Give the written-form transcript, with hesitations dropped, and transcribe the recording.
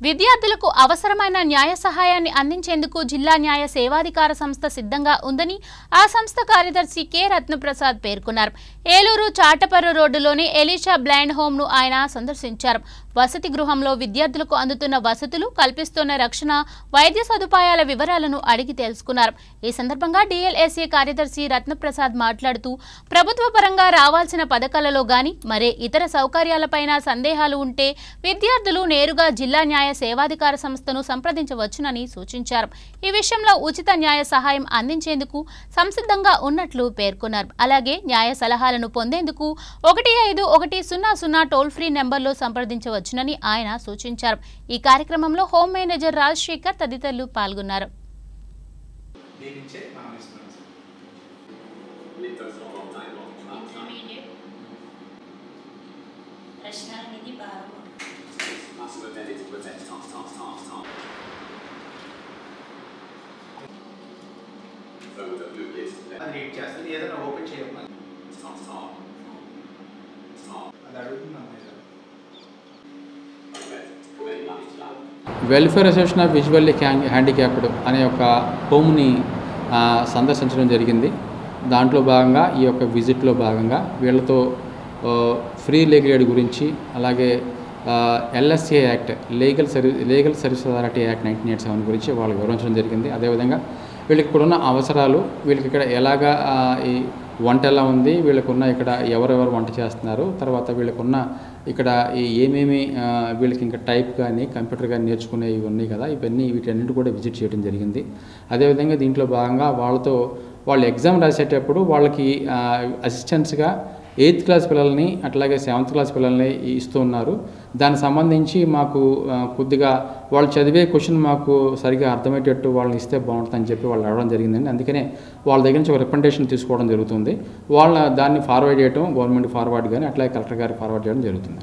విద్యార్థులకు అవసరమైన న్యాయ సహాయాన్ని అందించేందుకు జిల్లా న్యాయ సేవాధికార సంస్థ సిద్ధంగా ఉందని ఆ సంస్థ కార్యదర్శి కె రత్నప్రసాద్ పేర్కొన్నారు. ఏలూరు చాటపర్రు రోడ్డులోని ఎలీషా బ్లైండ్ హోమ్ ను ఆయన సందర్శించారు. వసతి గృహంలో విద్యార్థులకు అందుతున్న వసతులు, కల్పిస్తున్న రక్షణ, వైద్య సదుపాయాల వివరాలను అడిగి తెలుసుకున్నారు. ఈ సందర్భంగా డిఎల్ఎస్ఏ కార్యదర్శి రత్నప్రసాద్ మాట్లాడుతూ ప్రభుత్వ పరంగా రావాల్సిన పథకాలలో గాని మరే ఇతర సౌకర్యాలపైన సందేహాలు ఉంటే విద్యార్థులు నేరుగా జిల్లా న్యాయ సేవాధికార సంస్థను సంప్రదించవచ్చునని సూచించారు. ఈ విషయంలో ఉచిత న్యాయ సహాయం అందించేందుకు సంసిద్ధంగా ఉన్నట్లు పేర్కొన్నారు. అలాగే న్యాయ సలహాలను పొందేందుకు 1510 టోల్ ఫ్రీ నెంబర్లో సంప్రదించవచ్చునని ఆయన సూచించారు. ఈ కార్యక్రమంలో హోమ్ మేనేజర్ రాజశేఖర్ తదితరులు పాల్గొన్నారు. Welfare association of visually handicapped అనే ఒక హోమ్ని సందర్శించడం జరిగింది. దాంట్లో భాగంగా ఈ యొక్క విజిట్లో భాగంగా వీళ్ళతో ఫ్రీ లీగల్ ఎయిడ్ గురించి, అలాగే LSA act legal service authority act 1987 గురించి వాళ్ళకి వివరించడం జరిగింది. అదేవిధంగా వీళ్ళకి ఇక్కడున్న అవసరాలు, వీళ్ళకి ఇక్కడ ఎలాగా ఈ వంట ఎలా ఉంది, వీళ్ళకున్న ఇక్కడ ఎవరెవరు వంట చేస్తున్నారు, తర్వాత వీళ్ళకున్న ఇక్కడ ఏమేమి వీళ్ళకి ఇంకా టైప్ కానీ కంప్యూటర్ కానీ నేర్చుకునేవి ఉన్నాయి కదా, వీటన్నిటి కూడా విజిట్ చేయడం జరిగింది. అదేవిధంగా దీంట్లో భాగంగా వాళ్ళు ఎగ్జామ్ రాసేటప్పుడు వాళ్ళకి అసిస్టెంట్స్గా 8th క్లాస్ పిల్లల్ని అట్లాగే 7th క్లాస్ పిల్లల్ని ఇస్తూ ఉన్నారు. దానికి సంబంధించి మాకు కొద్దిగా వాళ్ళు చదివే క్వశ్చన్ మాకు సరిగా అర్థమయ్యేటట్టు వాళ్ళని ఇస్తే బాగుంటుందని చెప్పి వాళ్ళు అడగడం జరిగిందండి. అందుకనే వాళ్ళ దగ్గర నుంచి ఒక రికమెండేషన్ తీసుకోవడం జరుగుతుంది. దాన్ని ఫార్వర్డ్ చేయడం, గవర్నమెంట్ ఫార్వర్డ్ కానీ అట్లాగే కలెక్టర్ గారికి ఫార్వర్డ్ చేయడం జరుగుతుంది.